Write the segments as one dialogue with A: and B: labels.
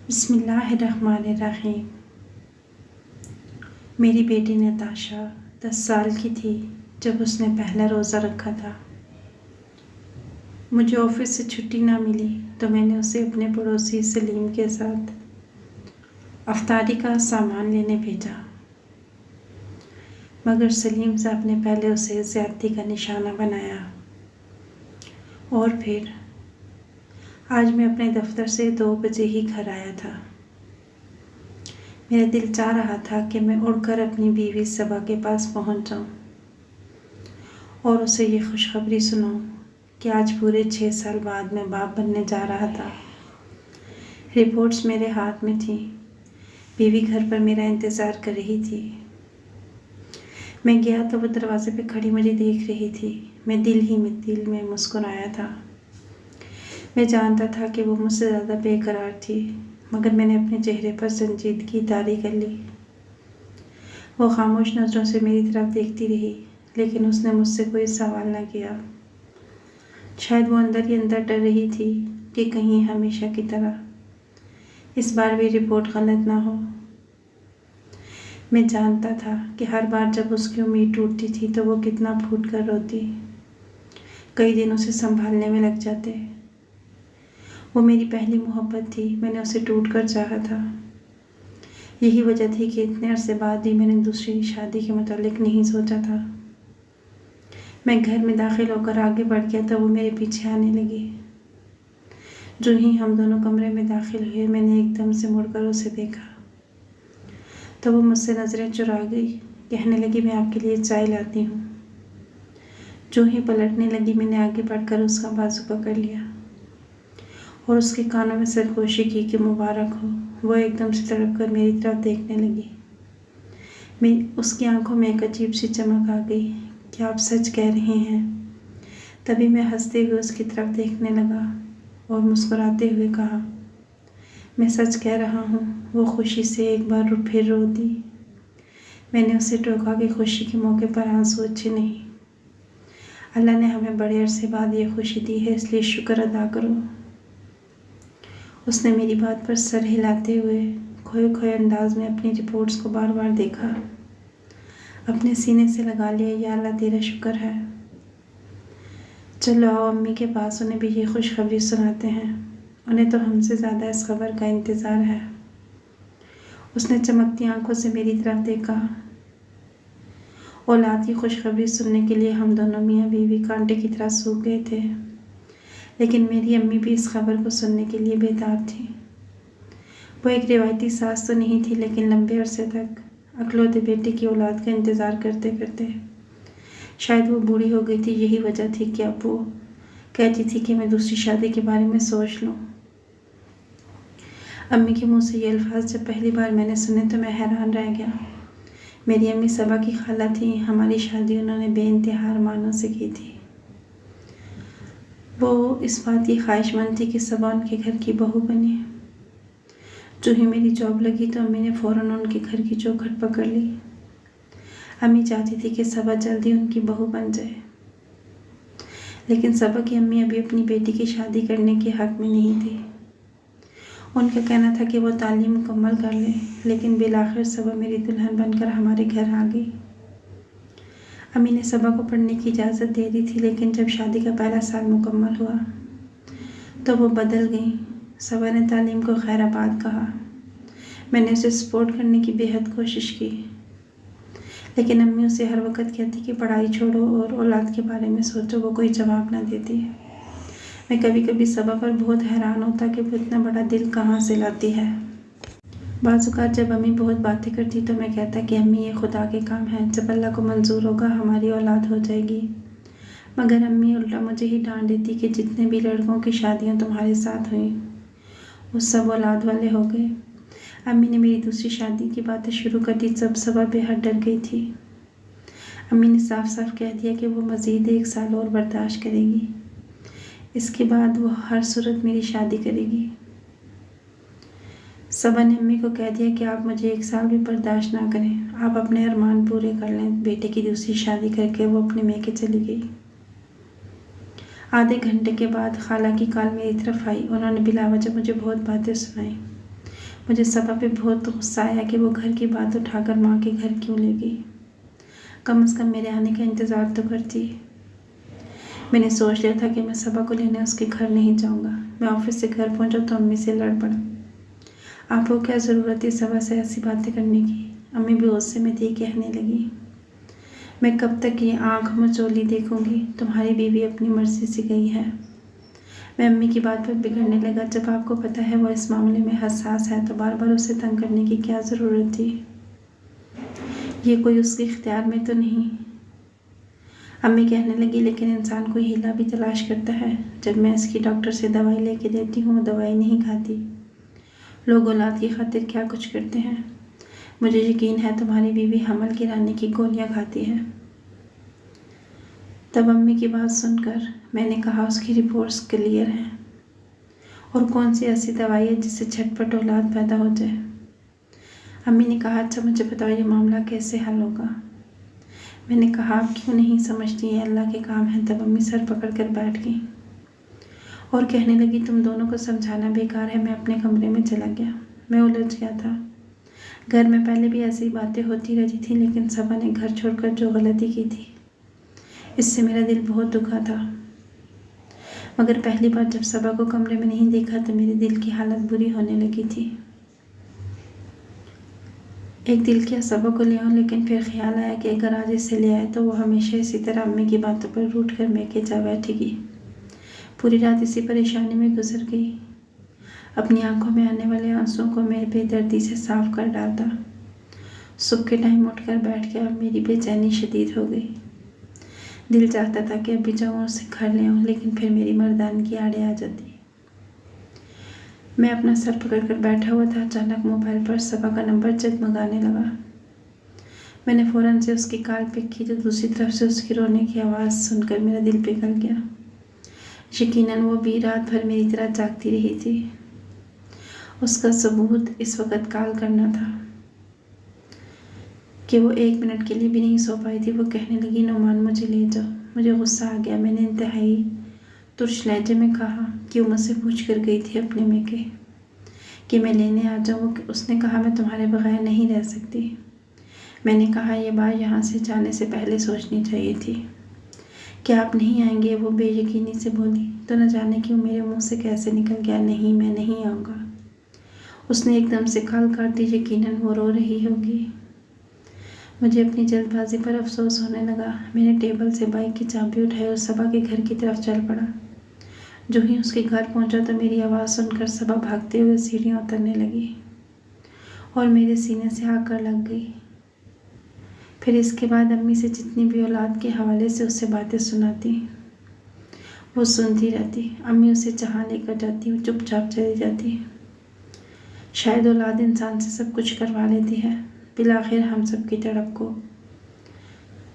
A: बिस्मिल्लाहिर्रहमानिर्रहीम। मेरी बेटी नताशा 10 साल की थी जब उसने पहला रोज़ा रखा था। मुझे ऑफिस से छुट्टी ना मिली तो मैंने उसे अपने पड़ोसी सलीम के साथ अफ्तारी का सामान लेने भेजा, मगर सलीम साहब ने पहले उसे ज़्यादती का निशाना बनाया और फिर आज मैं अपने दफ्तर से 2 बजे ही घर आया था। मेरा दिल चाह रहा था कि मैं उड़कर अपनी बीवी सबा के पास पहुंच जाऊं और उसे ये खुशखबरी सुनाऊं कि आज पूरे 6 साल बाद मैं बाप बनने जा रहा था। रिपोर्ट्स मेरे हाथ में थी। बीवी घर पर मेरा इंतज़ार कर रही थी। मैं गया तो वो दरवाजे पे खड़ी मुझे देख रही थी। मैं दिल में मुस्कुराया था। मैं जानता था कि वो मुझसे ज़्यादा बेकरार थी, मगर मैंने अपने चेहरे पर संजीदगी तारी कर ली। वो खामोश नज़रों से मेरी तरफ देखती रही, लेकिन उसने मुझसे कोई सवाल न किया। शायद वो अंदर ही अंदर डर रही थी कि कहीं हमेशा की तरह इस बार भी रिपोर्ट गलत ना हो। मैं जानता था कि हर बार जब उसकी उम्मीद टूटती थी तो वो कितना फूट कर रोती। कई दिन उसे संभालने में लग जाते। वो मेरी पहली मोहब्बत थी। मैंने उसे टूट कर चाहा था। यही वजह थी कि इतने अरसे बाद भी मैंने दूसरी शादी के मुतालिक नहीं सोचा था। मैं घर में दाखिल होकर आगे बढ़ गया तो वो मेरे पीछे आने लगी। जो ही हम दोनों कमरे में दाखिल हुए, मैंने एकदम से मुड़कर उसे देखा तो वो मुझसे नज़रें चुरा गई। कहने लगी, मैं आपके लिए चाय लाती हूँ। जो ही पलटने लगी, मैंने आगे बढ़कर उसका बाजू पकड़ लिया और उसके कानों में सरगोशी की कि मुबारक हो। वो एकदम से तड़प कर मेरी तरफ देखने लगी। मैं उसकी आंखों में एक अजीब सी चमक आ गई। क्या आप सच कह रहे हैं? तभी मैं हंसते हुए उसकी तरफ देखने लगा और मुस्कुराते हुए कहा, मैं सच कह रहा हूँ। वो खुशी से एक बार फिर रो दी। मैंने उसे टोका कि खुशी के मौके पर आंसू अच्छे नहीं। अल्लाह ने हमें बड़े अरसे बाद ये खुशी दी है, इसलिए शुक्र अदा करो। उसने मेरी बात पर सर हिलाते हुए खोए खोए अंदाज में अपनी रिपोर्ट्स को बार बार देखा। अपने सीने से लगा लिया, या अल्लाह तेरा शुक्र है। चलो आओ अम्मी के पास, उन्हें भी ये खुशखबरी सुनाते हैं। उन्हें तो हमसे ज़्यादा इस खबर का इंतज़ार है। उसने चमकती आंखों से मेरी तरफ देखा। औलाद की खुशखबरी सुनने के लिए हम दोनों मियाँ बीवी कांटे की तरह सूख गए थे, लेकिन मेरी अम्मी भी इस खबर को सुनने के लिए बेताब थी। वो एक रिवायती सास तो नहीं थी, लेकिन लंबे अरसे तक अकलौते बेटे की औलाद का इंतज़ार करते करते शायद वो बूढ़ी हो गई थी। यही वजह थी कि अब वो कहती थी कि मैं दूसरी शादी के बारे में सोच लूँ। अम्मी के मुंह से ये अल्फाज जब पहली बार मैंने सुने तो मैं हैरान रह गया। मेरी अम्मी सबा की खाला थी। हमारी शादी उन्होंने बेइंतहा अरमानों से की थी। वो इस बात की ख्वाहिशमंद थी कि सबा उनके घर की बहू बने। जो ही मेरी जॉब लगी तो अम्मी ने फ़ौरन उनके घर की चौखट पकड़ ली। अम्मी चाहती थी कि सबा जल्दी उनकी बहू बन जाए, लेकिन सबा की अम्मी अभी अपनी बेटी की शादी करने के हक़ में नहीं थी। उनका कहना था कि वो तालीम मुकम्मल कर ले, लेकिन बिलाखिर सबा मेरी दुल्हन बनकर हमारे घर आ गई। अम्मी ने सबा को पढ़ने की इजाज़त दे दी थी, लेकिन जब शादी का पहला साल मुकम्मल हुआ तो वो बदल गई। सबा ने तालीम को खैराबाद कहा। मैंने उसे सपोर्ट करने की बेहद कोशिश की, लेकिन अम्मी उसे हर वक्त कहती कि पढ़ाई छोड़ो और औलाद के बारे में सोचो। वो कोई जवाब ना देती। मैं कभी कभी सबा पर बहुत हैरान होता कि वो इतना बड़ा दिल कहाँ से लाती है। बाज़ औक़ात जब अम्मी बहुत बातें करती तो मैं कहता कि अम्मी ये खुदा के काम है, जब अल्लाह को मंजूर होगा हमारी औलाद हो जाएगी। मगर अम्मी उल्टा मुझे ही डांट देती कि जितने भी लड़कों की शादियाँ तुम्हारे साथ हुई वो सब औलाद वाले हो गए। अम्मी ने मेरी दूसरी शादी की बातें शुरू कर दी जब सबा बेहद डर गई थी। अम्मी ने साफ साफ कह दिया कि वो मज़ीद 1 साल और बर्दाश्त करेगी, इसके बाद वो हर सूरत मेरी शादी करेगी। सबा ने अम्मी को कह दिया कि आप मुझे 1 साल भी बर्दाश्त ना करें, आप अपने अरमान पूरे कर लें। बेटे की दूसरी शादी करके वो अपने मैके चली गई। आधे घंटे के बाद खाला की कॉल मेरी तरफ आई। उन्होंने बिलावजह मुझे बहुत बातें सुनाई। मुझे सबा पे बहुत गुस्सा आया कि वो घर की बात उठाकर माँ के घर क्यों ले गई। कम से कम मेरे आने का इंतज़ार तो करती। मैंने सोच लिया था कि मैं सबा को लेने उसके घर नहीं जाऊंगा। मैं ऑफिस से घर पहुंचा तो अम्मी से लड़ पड़ा। आपको क्या ज़रूरत है सबा से ऐसी बातें करने की? अम्मी भी गुस्से में थी, कहने लगी, मैं कब तक ये आँख मचोली देखूंगी? तुम्हारी बीवी अपनी मर्जी से गई है। मैं अम्मी की बात पर बिगड़ने लगा। जब आपको पता है वो इस मामले में हसास है तो बार बार उसे तंग करने की क्या ज़रूरत थी? ये कोई उसके इख्तियार में तो नहीं। अम्मी कहने लगी, लेकिन इंसान कोई हीला भी तलाश करता है। जब मैं इसकी डॉक्टर से दवाई लेके देती हूँ, दवाई नहीं खाती। लोग औलाद की खातिर क्या कुछ करते हैं। मुझे यकीन है तुम्हारी बीवी हमल गिराने की गोलियां खाती है। तब अम्मी की बात सुनकर मैंने कहा, उसकी रिपोर्ट्स क्लियर हैं। और कौन सी ऐसी दवाई है जिससे झटपट औलाद पैदा हो जाए? अम्मी ने कहा, अच्छा मुझे बताओ ये मामला कैसे हल होगा? मैंने कहा, आप क्यों नहीं समझती, ये अल्लाह के काम है। तब अम्मी सर पकड़ कर बैठ गई और कहने लगी, तुम दोनों को समझाना बेकार है। मैं अपने कमरे में चला गया। मैं उलझ गया था। घर में पहले भी ऐसी बातें होती रहती थी, लेकिन सबा ने घर छोड़कर जो गलती की थी, इससे मेरा दिल बहुत दुखा था। मगर पहली बार जब सबा को कमरे में नहीं देखा तो मेरे दिल की हालत बुरी होने लगी थी। एक दिल किया सबा को ले आऊं, लेकिन फिर ख्याल आया कि अगर आज इसे ले आए तो वो हमेशा इसी तरह अम्मी की बातों पर रूठ कर मेके जा बैठेगी। पूरी रात इसी परेशानी में गुजर गई। अपनी आंखों में आने वाले आंसुओं को मैं बेदर्दी से साफ कर डालता। सुबह के टाइम उठकर बैठ गया। अब मेरी बेचैनी शदीद हो गई। दिल चाहता था कि अभी जाऊँ उसे घर ले आऊँ, लेकिन फिर मेरी मर्दानगी आड़े आ जाती। मैं अपना सर पकड़कर बैठा हुआ था। अचानक मोबाइल पर सबा का नंबर जगमगाने लगा। मैंने फ़ौरन से उसकी कॉल पिक की तो दूसरी तरफ से उसकी रोने की आवाज़ सुनकर मेरा दिल पिघल गया। यकीनन वो भी रात भर मेरी तरह जागती रही थी। उसका सबूत इस वक्त कॉल करना था कि वो 1 मिनट के लिए भी नहीं सो पाई थी। वो कहने लगी, नोमान मुझे ले जाओ। मुझे गुस्सा आ गया। मैंने इंतहाई तुर्श लहजे में कहा, क्यों मुझसे पूछ कर गई थी अपने मेके कि मैं लेने आ जाऊँ? उसने कहा, मैं तुम्हारे बगैर नहीं रह सकती। मैंने कहा, ये बात यहाँ से जाने से पहले सोचनी चाहिए थी। क्या आप नहीं आएंगे? वो बेयकीनी से बोली। तो न जाने क्यों मेरे मुंह से कैसे निकल गया, नहीं मैं नहीं आऊँगा। उसने एकदम से कॉल काट दी। यकीनन वो रो रही होगी। मुझे अपनी जल्दबाजी पर अफसोस होने लगा। मैंने टेबल से बाइक की चाबी उठाई और सबा के घर की तरफ चल पड़ा। जो ही उसके घर पहुंचा तो मेरी आवाज़ सुनकर सबा भागते हुए सीढ़ियाँ उतरने लगी और मेरे सीने से आकर लग गई। फिर इसके बाद अम्मी से जितनी भी औलाद के हवाले से उससे बातें सुनाती, वो सुनती रहती। अम्मी उसे जहाँ लेकर जाती वो चुपचाप चली जाती। शायद औलाद इंसान से सब कुछ करवा लेती है। बिलाखिर हम सब की तड़प को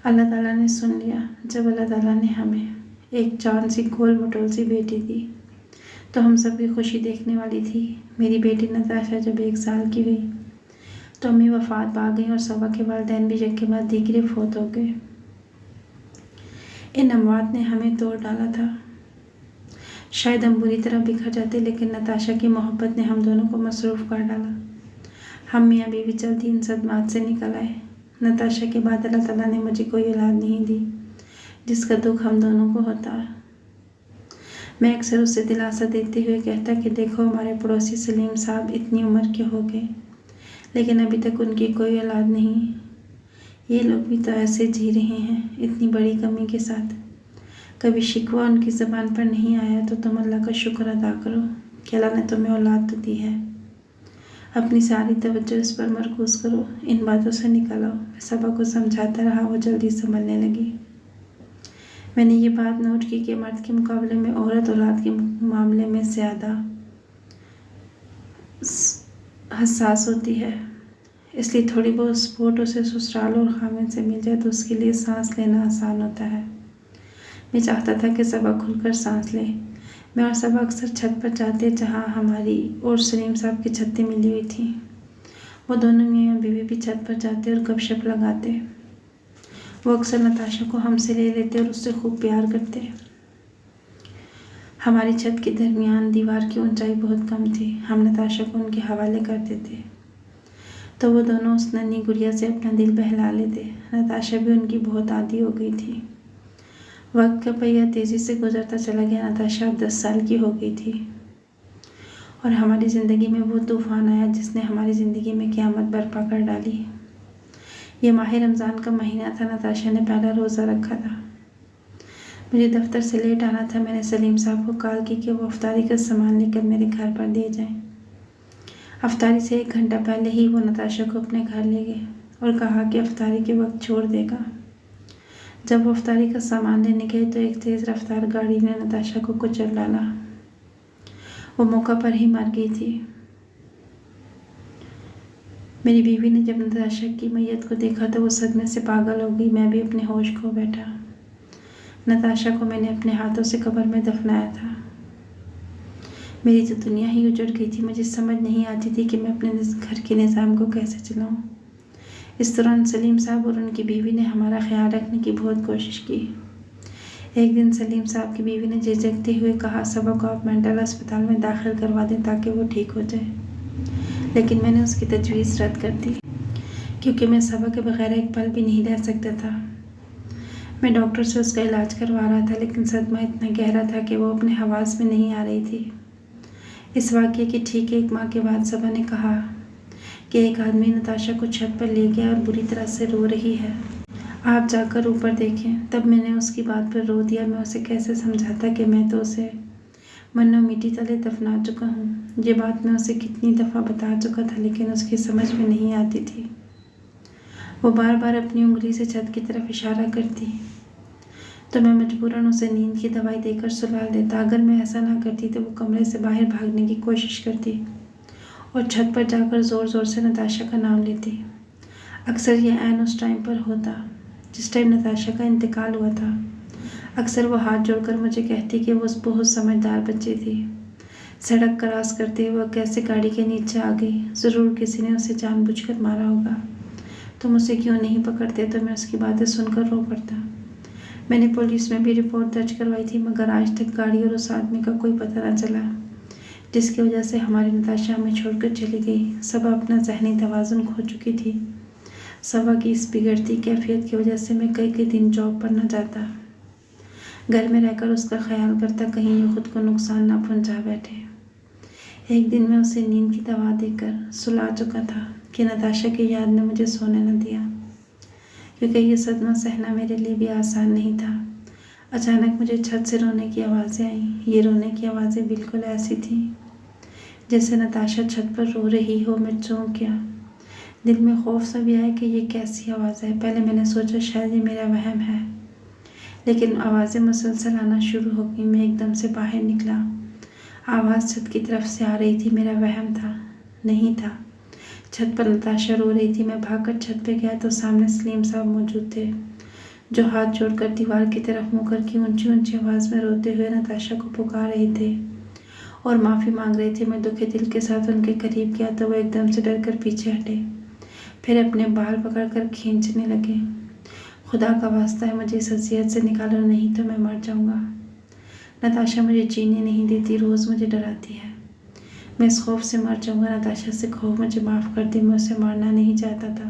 A: अल्लाह ताला ने सुन लिया। जब अल्लाह ताला ने हमें एक चांद सी गोल मटोल सी बेटी दी तो हम सब की खुशी देखने वाली थी। मेरी बेटी नताशा जब 1 साल की हुई तो अम्मी वफात पा गई और सबा के वालिदैन भी एक के बाद दीगरे फौत हो गए। इन अमवात ने हमें तोड़ डाला था। शायद हम बुरी तरह बिखर जाते, लेकिन नताशा की मोहब्बत ने हम दोनों को मसरूफ़ कर डाला। हम मियाँ बीवी जल्दी इन सदमात से निकल आए। नताशा के बाद अल्लाह ताला ने मुझे कोई औलाद नहीं दी जिसका दुख हम दोनों को होता। मैं अक्सर उसे दिलासा देते हुए कहता कि देखो, हमारे पड़ोसी सलीम साहब इतनी उम्र के हो गए लेकिन अभी तक उनकी कोई औलाद नहीं। ये लोग भी तो ऐसे जी रहे हैं, इतनी बड़ी कमी के साथ। कभी शिकवा उनकी ज़बान पर नहीं आया तो तुम अल्लाह का शुक्र अदा करो कि अल्लाह ने तुम्हें औलाद तो दी है। अपनी सारी तवज्जो इस पर मरकूज़ करो, इन बातों से निकल आओ। मैं सबा को समझाता रहा। वो जल्दी संभलने लगी। मैंने ये बात नोट की कि मर्द के मुकाबले में औरत औलाद के मामले में ज़्यादा हसास होती है। इसलिए थोड़ी बहुत सपोर्ट उसे ससुराल और खामिन से मिल जाए तो उसके लिए सांस लेना आसान होता है। मैं चाहता था कि सबा खुलकर सांस ले। मैं और सबा अक्सर छत पर जाते जहाँ हमारी और सलीम साहब की छतें मिली हुई थी। वो दोनों मियाँ बीवी भी छत पर जाते और गपशप लगाते। वो अक्सर नताशा को हमसे ले लेते और उससे खूब प्यार करते। हमारी छत के दरमियान दीवार की ऊंचाई बहुत कम थी। हम नताशा को उनके हवाले करते थे तो वो दोनों उस नन्ही गुड़िया से अपना दिल बहला लेते। नताशा भी उनकी बहुत आदी हो गई थी। वक्त का पहिया तेज़ी से गुजरता चला गया। नताशा अब 10 साल की हो गई थी और हमारी ज़िंदगी में वो तूफ़ान आया जिसने हमारी ज़िंदगी में क़यामत बर्पा कर डाली। ये माह रमज़ान का महीना था। नताशा ने पहला रोज़ा रखा था। मुझे दफ्तर से लेट आना था। मैंने सलीम साहब को कॉल की कि वो अफ्तारी का सामान लेकर मेरे घर पर दे जाएं। अफ्तारी से 1 घंटा पहले ही वो नताशा को अपने घर ले गए और कहा कि अफ्तारी के वक्त छोड़ देगा। जब वो अफ्तारी का सामान लेने गए तो एक तेज़ रफ्तार गाड़ी ने नताशा को कुचल डाला। वो मौका पर ही मर गई थी। मेरी बीवी ने जब नताशा की मैयत को देखा तो वो सदमे से पागल हो गई। मैं भी अपने होश खो बैठा। नताशा को मैंने अपने हाथों से कब्र में दफनाया था। मेरी तो दुनिया ही उजड़ गई थी। मुझे समझ नहीं आती थी कि मैं अपने घर के निज़ाम को कैसे चलाऊं। इस दौरान सलीम साहब और उनकी बीवी ने हमारा ख्याल रखने की बहुत कोशिश की। एक दिन सलीम साहब की बीवी ने झिझकते हुए कहा, सबा को आप मेंटल अस्पताल में दाखिल करवा दें ताकि वो ठीक हो जाए। लेकिन मैंने उसकी तजवीज़ रद्द कर दी क्योंकि मैं सबा के बगैर एक पल भी नहीं रह सकता था। मैं डॉक्टर से उसका इलाज करवा रहा था लेकिन सदमा इतना गहरा था कि वो अपने हवास में नहीं आ रही थी। इस वाक़ये के ठीक 1 माह के बाद सबा ने कहा कि एक आदमी नताशा को छत पर ले गया और बुरी तरह से रो रही है, आप जाकर ऊपर देखें। तब मैंने उसकी बात पर रो दिया। मैं उसे कैसे समझाता कि मैं तो उसे मन्नो मिट्टी तले दफना चुका हूँ। ये बात मैं उसे कितनी दफ़ा बता चुका था लेकिन उसकी समझ में नहीं आती थी। वो बार बार अपनी उंगली से छत की तरफ इशारा करती तो मैं मजबूरन उसे नींद की दवाई देकर सुला देता। अगर मैं ऐसा ना करती तो वो कमरे से बाहर भागने की कोशिश करती और छत पर जाकर ज़ोर ज़ोर से नताशा का नाम लेती। अक्सर यह ऐन उस टाइम पर होता जिस टाइम नताशा का इंतकाल हुआ था। अक्सर वो हाथ जोड़कर मुझे कहती कि वो बहुत समझदार बच्ची थी। सड़क क्रॉस करते हुए कैसे गाड़ी के नीचे आ गई। ज़रूर किसी ने उसे जानबूझकर मारा होगा। तुम उसे क्यों नहीं पकड़ते? तो मैं उसकी बातें सुनकर रो पड़ता। मैंने पुलिस में भी रिपोर्ट दर्ज करवाई थी मगर आज तक गाड़ी और उस आदमी का कोई पता न चला जिसकी वजह से हमारी नताशा हमें छोड़कर चली गई। सबा अपना ज़हनी तवाज़ुन खो चुकी थी। सबा की इस बिगड़ती कैफियत की वजह से मैं कई दिन जॉब पर न जाता। घर में रहकर उसका ख्याल करता कहीं ये खुद को नुकसान न पहुंचा बैठे। एक दिन मैं उसे नींद की दवा देकर सुला चुका था कि नताशा की याद ने मुझे सोने न दिया क्योंकि ये सदमा सहना मेरे लिए भी आसान नहीं था। अचानक मुझे छत से रोने की आवाज़ें आईं। ये रोने की आवाज़ें बिल्कुल ऐसी थीं जैसे नताशा छत पर रो रही हो। मैं चौंक गया। दिल में खौफ सा भी आया कि ये कैसी आवाज़ है। पहले मैंने सोचा शायद ये मेरा वहम है लेकिन आवाज़ें मुसलसल आना शुरू हो गई। मैं एकदम से बाहर निकला। आवाज़ छत की तरफ से आ रही थी। मेरा वहम था नहीं था। छत पर नताशा रो रही थी। मैं भागकर छत पे गया तो सामने सलीम साहब मौजूद थे जो हाथ जोड़कर दीवार की तरफ मुँह करके ऊंची ऊंची आवाज़ में रोते हुए नताशा को पुकार रहे थे और माफ़ी मांग रहे थे। मैं दुखे दिल के साथ उनके करीब गया तो वो एकदम से डर कर पीछे हटे, फिर अपने बाल पकड़कर खींचने लगे। खुदा का वास्ता है मुझे इस अज़ियत से निकालो, नहीं तो मैं मर जाऊँगा। नताशा मुझे जीने नहीं देती, रोज़ मुझे डराती है। मैं इस खौफ से मर जाऊँगा। नताशा से खौफ, मुझे माफ़ कर दे। मैं उसे मारना नहीं चाहता था,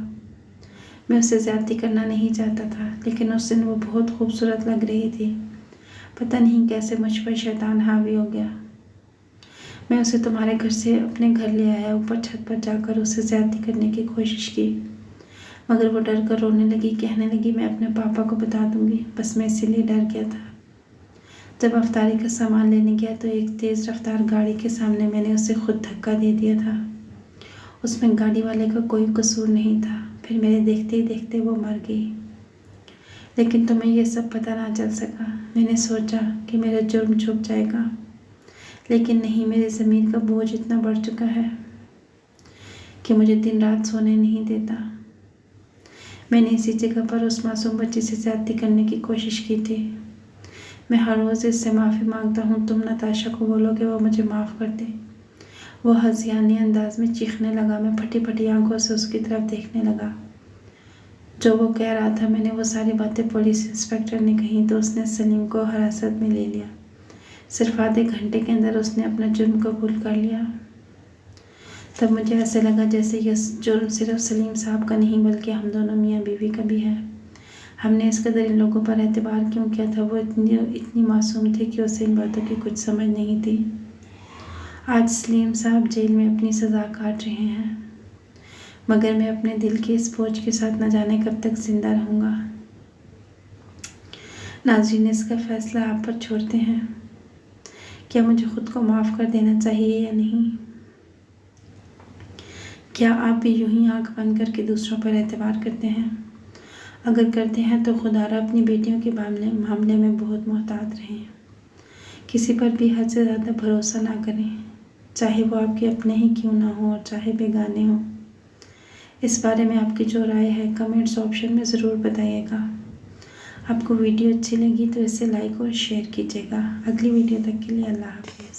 A: मैं उससे ज़्यादती करना नहीं चाहता था लेकिन उस दिन वो बहुत खूबसूरत लग रही थी। पता नहीं कैसे मुझ पर शैतान हावी हो गया। मैं उसे तुम्हारे घर से अपने घर ले आया। ऊपर छत पर जाकर उसे ज़्यादती करने की कोशिश की मगर वो डर कर रोने लगी। कहने लगी मैं अपने पापा को बता दूंगी। बस मैं इसीलिए डर गया था। जब अफ्तारी का सामान लेने गया तो एक तेज़ रफ्तार गाड़ी के सामने मैंने उसे खुद धक्का दे दिया था। उसमें गाड़ी वाले का कोई कसूर नहीं था। फिर मेरे देखते ही देखते वो मर गई लेकिन तुम्हें ये सब पता ना चल सका। मैंने सोचा कि मेरा जुर्म छुप जाएगा लेकिन नहीं। मेरे ज़मीर का बोझ इतना बढ़ चुका है कि मुझे दिन रात सोने नहीं देता। मैंने इसी जगह पर उस मासूम बच्ची से ज़्यादती करने की कोशिश की थी। मैं हर रोज़ इससे माफ़ी मांगता हूँ। तुम नताशा को बोलो कि वो मुझे माफ़ कर दे। वो हंसियाने अंदाज में चीखने लगा। मैं फटी फटी आंखों से उसकी तरफ देखने लगा। जो वो कह रहा था मैंने वो सारी बातें पुलिस इंस्पेक्टर ने कही तो उसने सलीम को हिरासत में ले लिया। सिर्फ आधे घंटे के अंदर उसने अपना जुर्म कबूल कर लिया। तब मुझे ऐसे लगा जैसे ये जुर्म सिर्फ सलीम साहब का नहीं बल्कि हम दोनों मियाँ बीवी का भी है। हमने इस कदर इन लोगों पर एतबार क्यों किया था? वो इतनी मासूम थे कि उसे इन बातों की कुछ समझ नहीं थी। आज सलीम साहब जेल में अपनी सज़ा काट रहे हैं, मगर मैं अपने दिल के इस बोझ के साथ न जाने कब तक जिंदा रहूँगा। नाज़रीन, इसका फ़ैसला आप पर छोड़ते हैं। क्या मुझे खुद को माफ़ कर देना चाहिए या नहीं? क्या आप भी यूं ही आंख बंद करके दूसरों पर एतबार करते हैं? अगर करते हैं तो खुदारा अपनी बेटियों के मामले में बहुत मोहतात रहें। किसी पर भी हद से ज़्यादा भरोसा ना करें, चाहे वो आपके अपने ही क्यों ना हो और चाहे बेगाने हों। इस बारे में आपकी जो राय है कमेंट्स ऑप्शन में ज़रूर बताइएगा। आपको वीडियो अच्छी लगी तो इसे लाइक और शेयर कीजिएगा। अगली वीडियो तक के लिए अल्लाह हाफ़िज़।